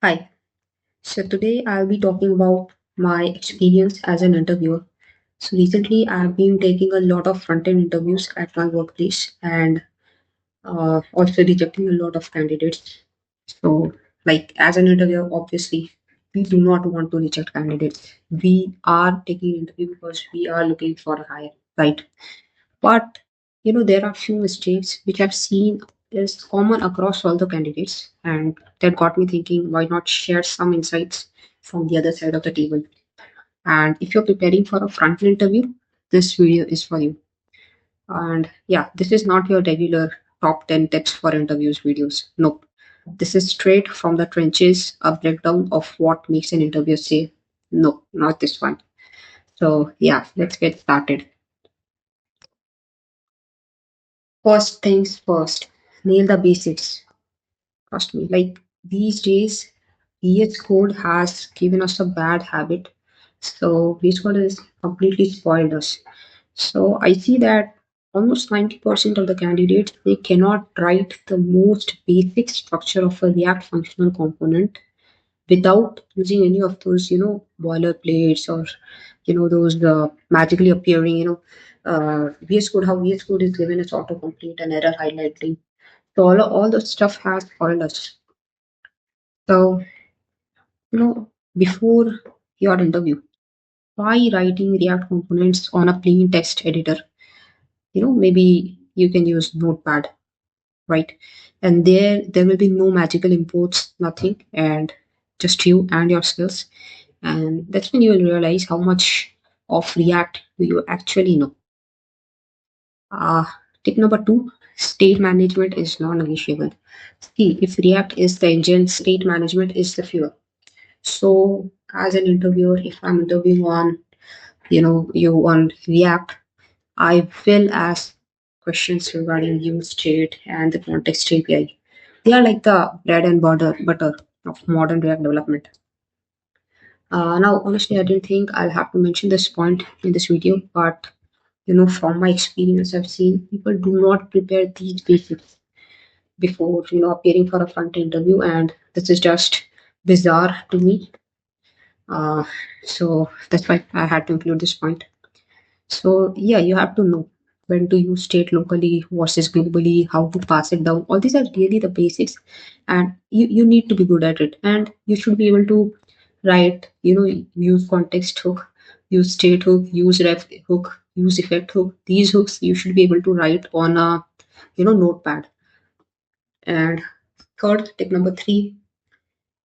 Hi. So today I'll be talking about my experience as an interviewer. So recently I've been taking a lot of front-end interviews at my workplace and also rejecting a lot of candidates. So like as an interviewer, obviously we do not want to reject candidates. We are taking interview because we are looking for a hire, right? But there are few mistakes which I've seen is common across all the candidates, and that got me thinking, why not share some insights from the other side of the table? And if you're preparing for a front interview, this video is for you. And yeah, this is not your regular top 10 tips for interviews videos. Nope. This is straight from the trenches, a breakdown of what makes an interview say, no, not this one. So yeah, let's get started. First things first, nail the basics. Trust me, like these days, VS Code has given us a bad habit. So VS Code has completely spoiled us. So I see that almost 90% of the candidates they cannot write the most basic structure of a React functional component without using any of those, boilerplates or those magically appearing, VS Code. How VS Code is given as autocomplete and error highlighting. So all the stuff has spoiled us. So, before your interview, try writing React components on a plain text editor. Maybe you can use Notepad, right? And there will be no magical imports, nothing, and just you and your skills. And that's when you will realize how much of React do you actually know. Uh, Tip number two, state management is non-negotiable. See, if React is the engine, state management is the fuel. So as an interviewer, if I'm interviewing on, you on React, I will ask questions regarding use state and the context API. They are like the bread and butter of modern React development. Now, honestly, I didn't think I'll have to mention this point in this video, but from my experience, I've seen people do not prepare these basics before appearing for a front interview, and this is just bizarre to me. Uh, so that's why I had to include this point. So yeah, you have to know when to use state locally versus globally, how to pass it down. All these are really the basics, and you need to be good at it. And you should be able to write, use context hook, use state hook, use ref hook, use effect hook. These hooks you should be able to write on a notepad. And third, tip number three,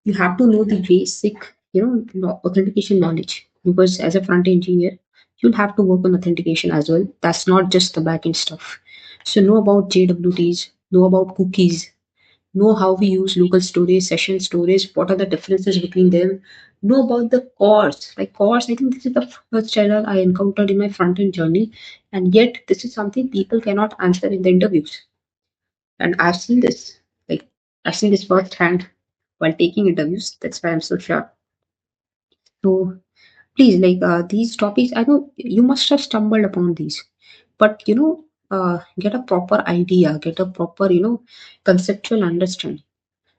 you have to know the basic authentication knowledge, because as a front engineer you'll have to work on authentication as well. That's not just the backend stuff. So know about JWTs, know about cookies, know how we use local storage, session storage, what are the differences between them, know about the cores. Like cores, I think this is the first error I encountered in my front end journey, and yet this is something people cannot answer in the interviews. And like I've seen this firsthand while taking interviews. That's why I'm so sure. So please, like these topics, I know you must have stumbled upon these, but get a proper idea, get a proper conceptual understanding.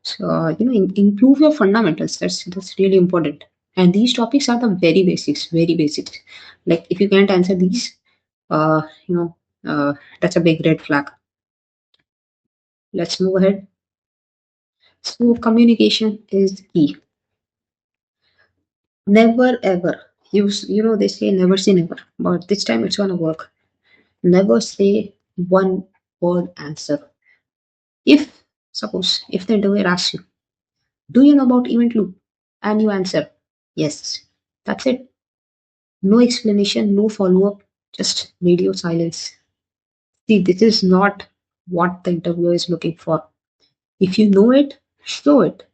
So improve your fundamentals. That's really important. And these topics are the very basics, very basics. Like if you can't answer these, uh, you know, that's a big red flag. Let's move ahead. So communication is key. Never ever use, they say never say never, but this time it's gonna work. Never say one word answer. If, suppose, if the interviewer asks you, do you know about event loop? And you answer, yes. That's it. No explanation, no follow up, just radio silence. See, this is not what the interviewer is looking for. If you know it, show it.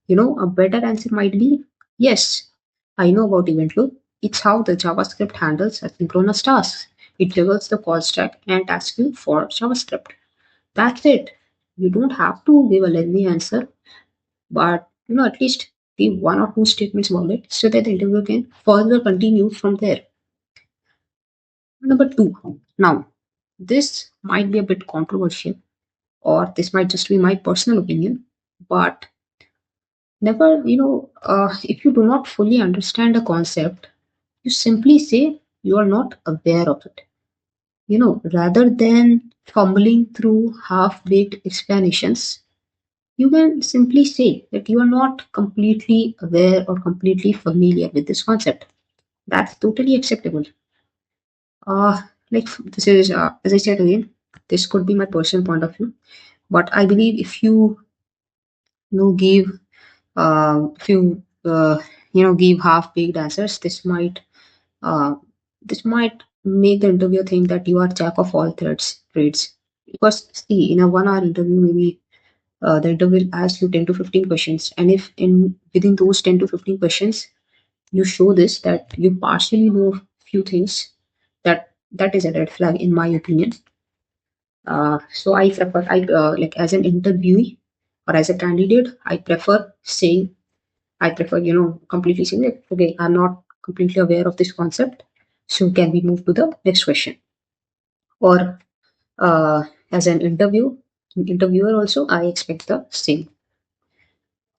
A better answer might be, yes, I know about event loop. It's how the JavaScript handles asynchronous tasks. It juggles the call stack and asks you for JavaScript. That's it. You don't have to give a lengthy answer, but at least give one or two statements about it so that the interviewer can further continue from there. Number two. Now, this might be a bit controversial, or this might just be my personal opinion, but Never, if you do not fully understand a concept, you simply say you are not aware of it. Rather than fumbling through half-baked explanations, you can simply say that you are not completely aware or completely familiar with this concept. That's totally acceptable. Like this is, as I said again, this could be my personal point of view, but I believe give if you give half-baked answers, uh, this might make the interviewer think that you are jack of all trades. Because see, in a 1 hour interview, maybe the interview will ask you 10 to 15 questions, and if in within those 10 to 15 questions you show this that you partially know few things, that is a red flag in my opinion. So I like as an interviewee or as a candidate, I prefer completely saying that, okay, I'm not completely aware of this concept. So can we move to the next question? Or as an interviewer also, I expect the same.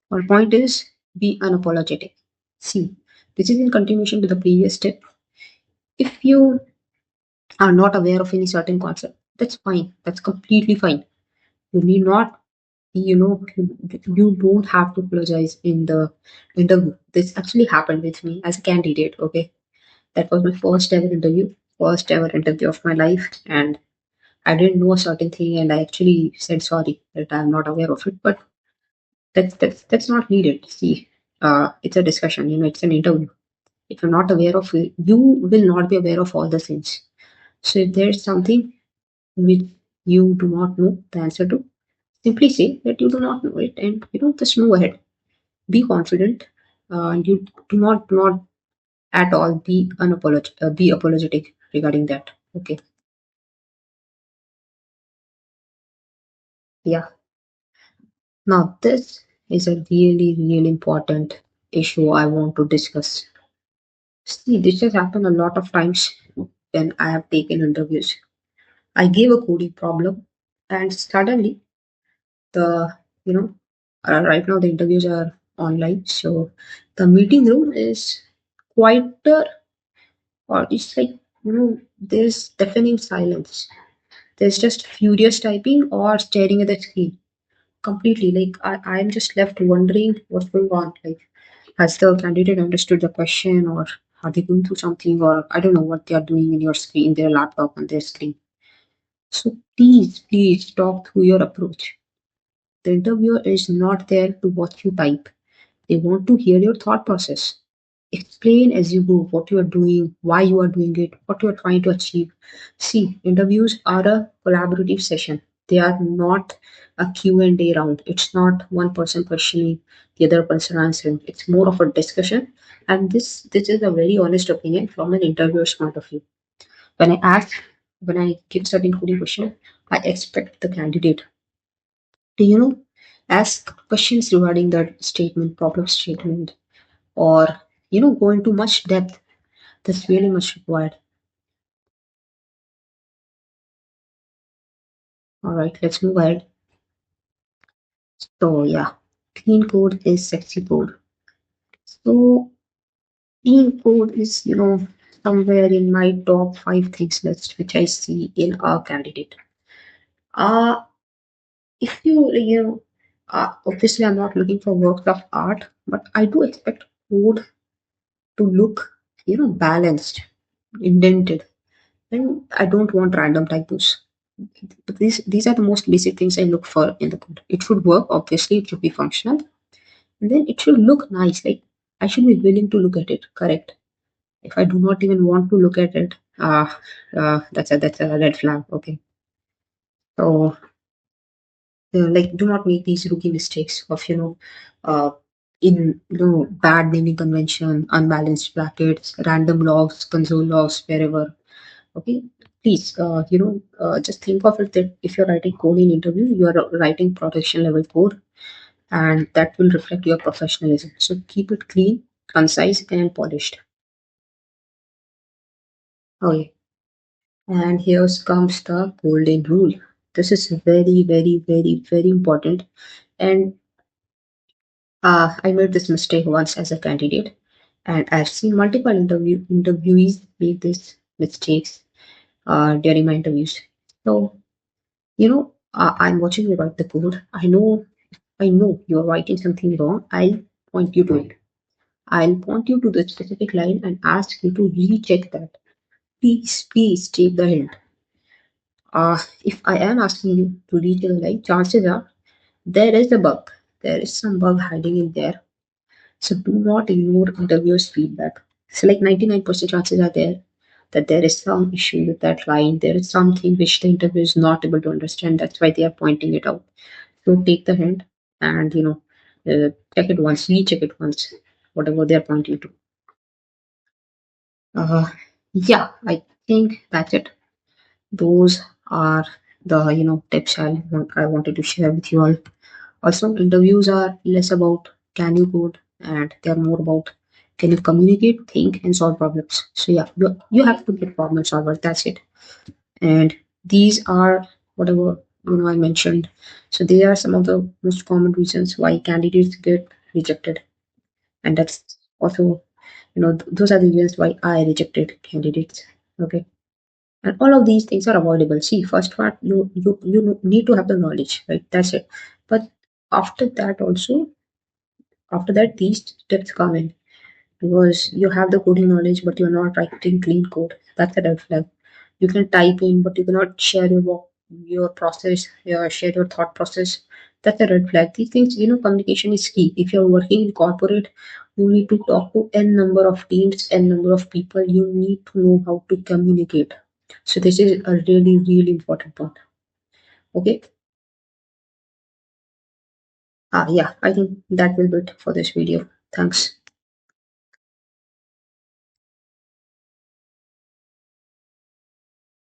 Our point is be unapologetic. See, this is in continuation to the previous step. If you are not aware of any certain concept, that's fine. That's completely fine. You need not, you don't have to apologize in the interview. This actually happened with me as a candidate. Okay, that was my first ever interview of my life, and I didn't know a certain thing, and I actually said sorry that I'm not aware of it. But that's not needed. See, it's a discussion. It's an interview. If you're not aware of it, you will not be aware of all the things. So if there's something which you do not know the answer to, simply say that you do not know it, and just move ahead. Be confident. You do not at all be apologetic regarding that. Okay. Yeah. Now this is a really, really important issue I want to discuss. See, this has happened a lot of times when I have taken interviews. I gave a coding problem, and suddenly the you know right now the interviews are online, so the meeting room is quieter, or it's like there's deafening silence. There's just furious typing or staring at the screen completely. Like I'm just left wondering what's going on. Like, has the candidate understood the question, or are they going through something, or I don't know what they are doing in your screen, their laptop on their screen. So please talk through your approach. The interviewer is not there to watch you type. They want to hear your thought process. Explain as you go what you are doing, why you are doing it, what you are trying to achieve. See, interviews are a collaborative session. They are not a Q&A round. It's not one person questioning, the other person answering. It's more of a discussion. And this is a very honest opinion from an interviewer's point of view. When I ask, when I give certain coding question, I expect the candidate to, ask questions regarding that statement, problem statement, or, go into much depth. That's really much required. All right, let's move ahead. So, yeah, clean code is sexy code. So, clean code is, somewhere in my top 5 things list, which I see in our candidate. Uh, if obviously, I'm not looking for works of art, but I do expect code to look, balanced, indented, and I don't want random typos. But these are the most basic things I look for in the code. It should work, obviously, it should be functional, and then it should look nice. Like I should be willing to look at it. Correct. If I do not even want to look at it, that's a red flag. Okay. So like do not make these rookie mistakes of uh in bad naming convention, unbalanced brackets, random logs, console logs, wherever. Okay, please just think of it that if you're writing code in interview, you are writing production level code, and that will reflect your professionalism. So keep it clean, concise, and polished. Okay, and here comes the golden rule. This is very, very, very, very important, and I made this mistake once as a candidate, and I've seen multiple interviewees make these mistakes during my interviews. So, I'm watching you write the code. I know you're writing something wrong. I'll point you to it. I'll point you to the specific line and ask you to recheck that. Please take the hint. If I am asking you to recheck the line, chances are there is a bug. There is some bug hiding in there. So do not ignore interviewers' feedback. So like 99% chances are there that there is some issue with that line. There is something which the interviewer is not able to understand. That's why they are pointing it out. So take the hint and check it once, recheck it once, whatever they are pointing to. Uh, yeah, I think that's it. Those are the tips I wanted to share with you all. Also, interviews are less about can you code and they're more about can you communicate, think, and solve problems. So yeah, you have to be a problem solver. That's it. And these are whatever I mentioned. So they are some of the most common reasons why candidates get rejected, and that's also those are the reasons why I rejected candidates. Okay. And all of these things are avoidable. See, first part, you need to have the knowledge, right? That's it. But after that, also after that, these tips come in because you have the coding knowledge, but you're not writing clean code. That's a red flag. You can type in, but you cannot share your process, share your thought process. That's a red flag. These things, communication is key. If you're working in corporate, you need to talk to n number of teams, n number of people. You need to know how to communicate. So this is a really, really important part. Okay. Yeah, I think that will be it for this video. Thanks.